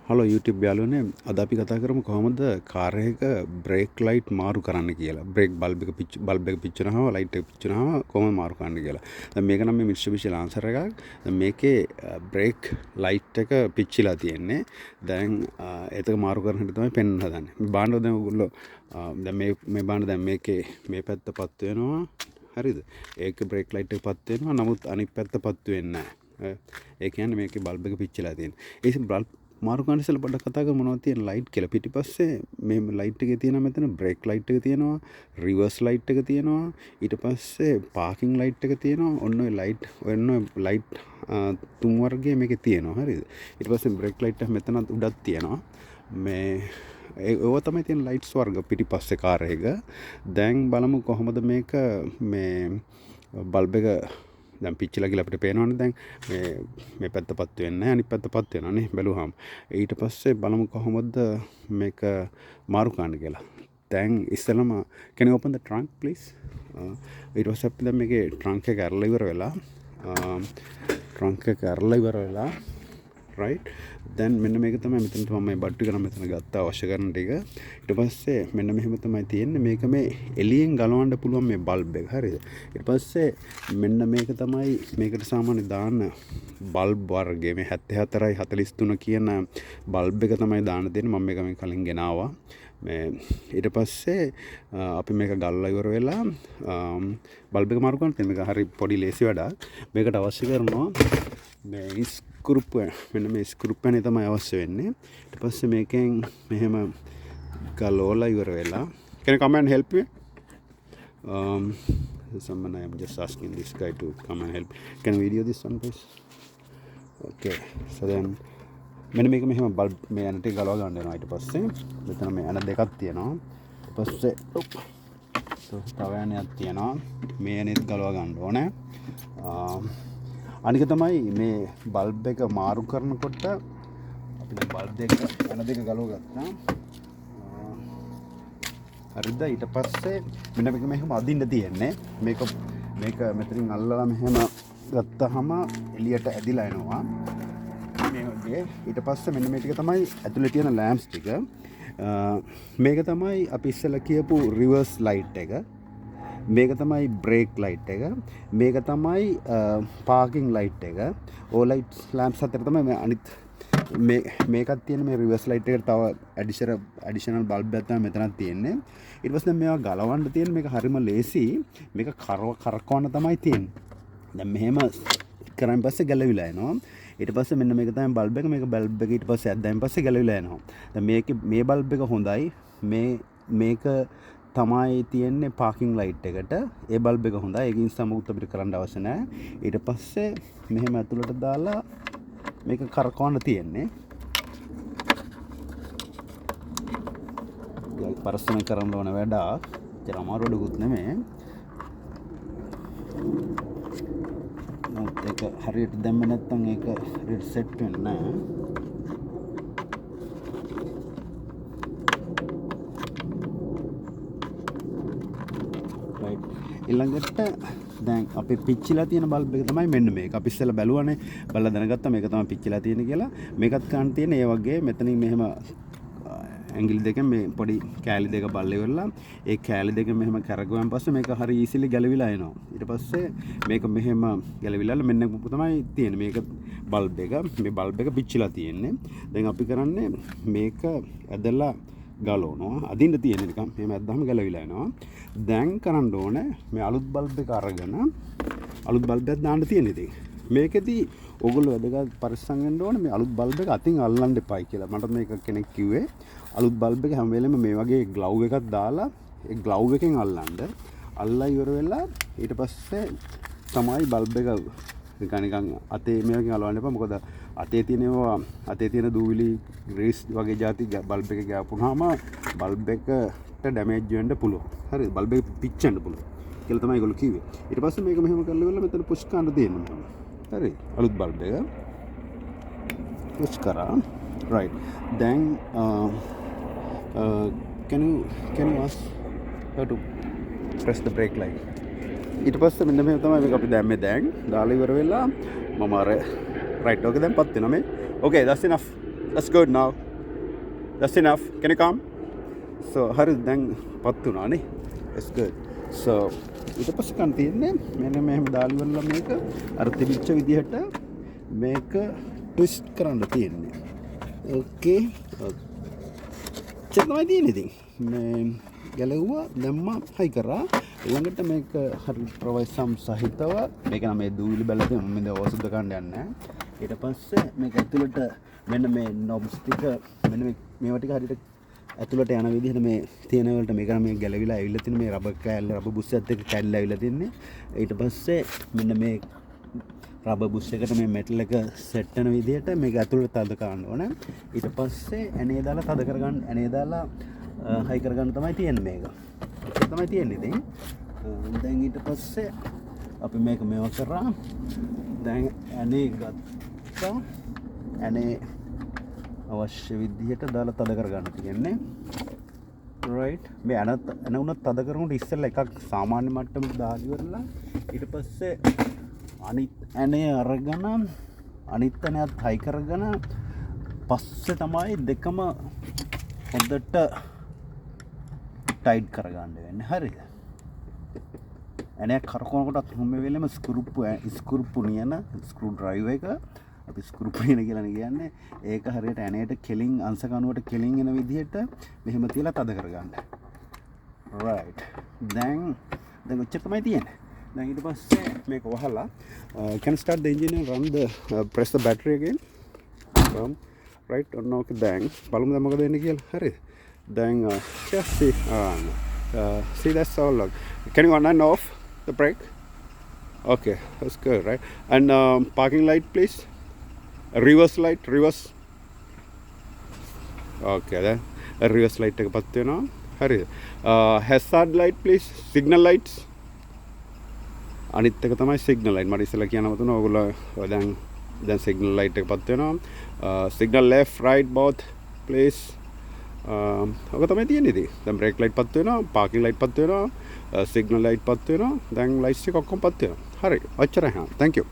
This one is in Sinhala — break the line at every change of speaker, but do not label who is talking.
හලෝ YouTube යාළුවනේ අද අපි කතා කරමු කොහොමද කාර් එකක බ්‍රේක් ලයිට් මාරු කරන්න කියලා. බ්‍රේක් බල්බ් එක පිච්චුනහම ලයිට් එක පිච්චුනහම කොහොමද මාරු කරන්න කියලා. දැන් මේක නම් මේ Mitsubishi Lancer එකක්. දැන් මේකේ බ්‍රේක් ලයිට් එක පිච්චිලා තියෙන්නේ. දැන් ඒක මාරු කරන්න හැටි තමයි පෙන්වන්න හදන්නේ. මේ බාණ්ඩ දැන් ඔයගොල්ලෝ දැන් මේ බාණ්ඩ දැන් මේකේ මේ පැත්තපත් වෙනවා. හරිද? ඒක බ්‍රේක් ලයිට් එක පත් වෙනවා. නමුත් අනිත් පැත්තපත් වෙන්නේ නැහැ. ඒ කියන්නේ මේකේ බල්බ් එක පිච්චිලා තියෙනවා. ඒ බල්බ් මාරු කරන්න ඉස්සෙල්ලා පොඩ්ඩක් කතා කරමු මොනවද තියෙන ලයිට් කියලා. පිටිපස්සේ මේ ලයිට් එකේ තියෙනවා මෙතන බ්‍රේක් ලයිට් එක තියෙනවා, රිවර්ස් ලයිට් එක තියෙනවා, ඊට පස්සේ පාකින් ලයිට් එක තියෙනවා. ඔන්න ඔය ලයිට් තුන් වර්ගයේ මේකේ තියෙනවා. හරිද? ඊට පස්සේ බ්‍රේක් ලයිට් එක මෙතනත් උඩක් තියෙනවා. මේ ඒව තමයි තියෙන ලයිට්ස් වර්ග පිටිපස්සේ කාර් එක. දැන් බලමු කොහොමද මේක මේ බල්බ් එක දැන් පිච්චිලා කියලා අපිට පේනවනේ. දැන් මේ පැත්තපත් වෙන්නේ නැහැ, අනිත් පැත්තපත් වෙනවානේ බැලුවාම. ඊට පස්සේ බලමු කොහොමද මේක මාරු කරන්න කියලා. දැන් ඉස්සෙල්ලාම can you open the trunk please? ඊට පස්සේ අපි දැන් මේකේ trunk එක අරලා ඉවර වෙලා right. දැන් මෙන්න මේක තමයි මෙතන තමයි මම බට්ටු කරන් මෙතන ගත්තා අවශ්‍ය කරන ටික. ඊට පස්සේ මෙන්න මෙහෙම තමයි තියෙන්නේ. මේක මේ එළියෙන් ගලවන්න පුළුවන් මේ බල්බ් එක. හරිද? ඊට පස්සේ මෙන්න මේක තමයි මේකට සාමාන්‍ය දාන්න බල්බ් වර්ගය මේ 74යි 43 කියන බල්බ් එක තමයි දාන්න දෙන්නේ. මම මේක කලින් ගෙනාවා. මේ ඊට පස්සේ අපි මේක ගල්ලා ඉවර වෙලා බල්බ් එක මාරු කරන්න මේක හරි පොඩි ලේසි වැඩක්. මේකට අවශ්‍ය කරනවා මේ ස්ක්‍රූප් මෙන්න මේ ස්ක්‍රූප් එකනේ තමයි අවශ්‍ය වෙන්නේ. ඊට පස්සේ මේකෙන් මෙහෙම ගලවලා ඉවර වෙලා can you come and help me? Someone I am just asking this guy to come and help. Can you video this one please? Okay. So then මෙන්න මේක මෙහෙම බල්බ් මේ ඇනට ගලව ගන්න වෙනවා. ඊට පස්සේ මෙතන මේ ඇන දෙකක් තියෙනවා. ඊට පස්සේ තව ඇනයක් තියෙනවා. මේ ඇනෙත් ගලව ගන්න ඕනේ. අනික තමයි මේ බල්බ් එක මාරු කරනකොට අපි දැන් බල්බ් දෙක ඇන දෙක ගලව ගත්තා. හරිද? ඊට පස්සේ මෙන්න මේක මෙහෙම අදින්න තියෙන්නේ. මේක මෙතනින් අල්ලලා මෙහෙම ගත්තාම එළියට ඇදිලා එනවා. ඊට පස්සේ මෙන්න මේ ටික තමයි ඇතුලේ තියෙන ලෑම්ප්ස් ටික. මේක තමයි අපි ඉස්සෙල්ලා කියපු රිවර්ස් ලයිට් එක. මේක තමයි බ්‍රේක් ලයිට් එක. මේක තමයි පාකින් ලයිට් එක. ඕ ලයිට් ලෑම්ප්ස් අතර තමයි මේ අනිත් මේකත් තියෙන මේ රිවර්ස් ලයිට් එකට තව ඇඩිෂනල් බල්බ් එකක් තමයි මෙතනක් තියෙන්නේ. ඊට පස්සේ මේවා ගලවන්න තියෙන මේක හරිම ලේසි. මේක කරකවන්න තමයි තියෙන්නේ. දැන් මෙහෙම කරන් පස්සේ ගැලවිලා එනවා. ඊට පස්සේ මෙන්න මේක තමයි බල්බ් එක. මේක බල්බ් එක ඊට පස්සේ ඇද්දාන් පස්සේ ගැලවිලා යනවා. දැන් මේ බල්බ් එක හොඳයි. මේක තමයි තියෙන්නේ පාකින් ලයිට් එකට. ඒ බල්බ් එක හොඳයි. ඒකින් සමුත් අපිට කරන්න අවශ්‍ය නැහැ. ඊට පස්සේ මෙහෙම ඇතුළට දාලා මේක කරකවන්න තියෙන්නේ. ඒක පරිස්සමෙන් කරන්න ඕන වැඩක්. ඒක අමාරු වැඩකුත් නෙමෙයි. ඒක හරියට දැම්ම නැත්නම් ඒක හරියට සෙට් වෙන්නේ නැහැ. right ඊළඟට දැන් අපි පිච්චිලා තියෙන බල්බ් එක තමයි මෙන්න මේක. අපි ඉස්සෙල්ලා බැලුවානේ. බලලා දැනගත්තා මේක තමයි පිච්චිලා තියෙන්නේ කියලා. මේකත් ගන්න තියෙන ඒ වගේ මෙතනින් මෙහෙම ඇඟිලි දෙකෙන් මේ පොඩි කෑලි දෙක බල්ල ඉවරලා ඒ කෑලි දෙක මෙහෙම කරගුවන් පස්සේ මේක හරි ඊසිලි ගැලවිලා එනවා. ඊට පස්සේ මේක මෙහෙම ගැලවිලා මෙන්න තමයි තියෙන්නේ. මේක බල්බ් එක. මේ බල්බ් එක පිච්චිලා තියෙන්නේ. දැන් අපි කරන්නේ මේක ඇදලා ගලවනවා. අදින්න තියෙන නිකන් මෙහෙම ඇද්දාම ගැලවිලා එනවා. දැන් කරන්න ඕනේ මේ අලුත් බල්බ් එක අරගෙන අලුත් බල්බ් එකක් දාන්න තියෙන ඉතින්. මේකෙදී ඔයගොල්ලෝ වැදගත් පරිස්සම් වෙන්න ඕනේ මේ අලුත් බල්බ් එක අතින් අල්ලන්න එපායි කියලා. මට මේක කෙනෙක් කිව්වේ අලුත් බල්බ් එක හැම වෙලෙම මේ වගේ ග්ලව් එකක් දාලා ඒ ග්ලව් එකෙන් අල්ලන්න. අල්ලලා ඉවර වෙලා ඊට පස්සේ තමයි බල්බ් එක නිකන් අතේ මේකෙන් අලවන්න එපා. මොකද අතේ තියෙන දූවිලි ග්‍රීස් වගේ જાති බල්බ් එක ගෑපුනහම බල්බ් එකට ඩැමේජ් වෙන්න පුළුවන්. හරිද? බල්බ් එක පිච්චෙන්න පුළුවන් කියලා තමයි ඒගොල්ලෝ කිව්වේ. ඊට පස්සේ මේක මෙහෙම කරලා ඉවරලා මෙතන පුෂ් කරන්න තියෙනවා. හරි? අලුත් බල්බ් එක පුෂ් කරා. right then can you ask her to press the brake light? ඊට පස්සේ මෙන්න මේ තමයි මේක අපි දැම්මේ. දැන් දාලා ඉවර වෙලා මම අර right okay දැන් පත් වෙනවා මේ. okay that's enough. That's good now. That's enough. Can you come? So හරි දැන් පත් වුණානේ. That's good. So ඊට පස්සේ කන් තියෙන්නේ මෙන්න මෙහෙම දාලිවල මේක අර තිබිච්ච විදිහට මේක ට්විස්ට් කරන්න තියෙන්නේ. Okay. චෙක් තමයි තියෙන්නේ ඉතින්. මේ ගැලවුවා දැම්මා හයි කරා ළඟට මේක හරි ප්‍රොවයිසම් සහිතව මේක නම් මේ දූවිලි බැලලා තියෙන මම දැන් ඕසුද්ද ගන්න යන්නේ. ඊට පස්සේ මේක ඇතුළට මෙන්න මේ නොබ්ස් ටික මෙන්න මේවා ටික හරියට ඇතුළට යන විදිහට මේ තියෙන වලට මේක නම් මේ ගැලවිලා ඇවිල්ලා තියෙන මේ රබර් කෑල්ල රබර් බුස්සත් එක්ක කැඩිලා ඇවිල්ලා තින්නේ. ඊට පස්සේ මෙන්න මේ රබර් බුස් එකට මේ මෙටල් එක සෙට් වෙන විදිහට මේක ඇතුළට තද කරන්න ඕනේ. ඊට පස්සේ ඇනේ දාලා තද කරගන්න ඇනේ දාලා හයි කරගන්න තමයි තියෙන්නේ මේක. ඒක තමයි තියෙන්නේ ඉතින්. දැන් ඊට පස්සේ අපි මේක මේවා කරා. දැන් ඇනේ ගත්තා. ඇනේ අවශ්‍ය විදිහට දාලා තද කරගන්න තියෙන්නේ. right මේ ඇන උනත් තද කරනකොට ඉස්සෙල්ලා එකක් සාමාන්‍ය මට්ටමට දාලා ඉවරලා ඊට පස්සේ අනිත් ඇනේ අරගෙන අනිත් ඇනයත් හයි කරගෙන පස්සේ තමයි දෙකම හොඳට ටයිට් කරගන්න වෙන්නේ. හරිද? ඇනේ කරකවනකොටත් හැම වෙලෙම ස්ක්‍රූප්පු නියන ස්ක්‍රූ ඩ්‍රයිවර් එක අපි ස්ක්‍රූප්පු නියන කියලා කියන්නේ ඒක හරියට ඇනේට කෙලින් අංශ කණුවට කෙලින් එන විදිහට මෙහෙම තියලා තද කරගන්න. right දැන් ඔච්චර තමයි තියෙන්නේ. දැන් ඊට පස්සේ මේක වහලා can start the engine and run the press the battery again. right ඔන්න ඕක දැන් බලමු දැන් මොකද වෙන්නේ කියලා. හරිද? දැන් just see that's all. Look, can you on and off the brake? Okay, that's good, right? And parking light please. Reverse light, reverse. Okay, then reverse light එක පත් වෙනවා. හරිද? hazard light please. Signal lights. අනිත් එක තමයි signal light. මට ඉස්සෙල්ලා කියන්න මතුන ඕගොල්ලෝ දැන් signal light එක පත් වෙනවා. signal left right both please. ඔක තමයි තියෙන්නේ ඉතින්. දැන් brake light පත් වෙනවා, parking light පත් වෙනවා, signal light පත් වෙනවා. දැන් lights එක ඔක්කොම පත් වෙනවා. හරි. ඔච්චරයි. Thank you.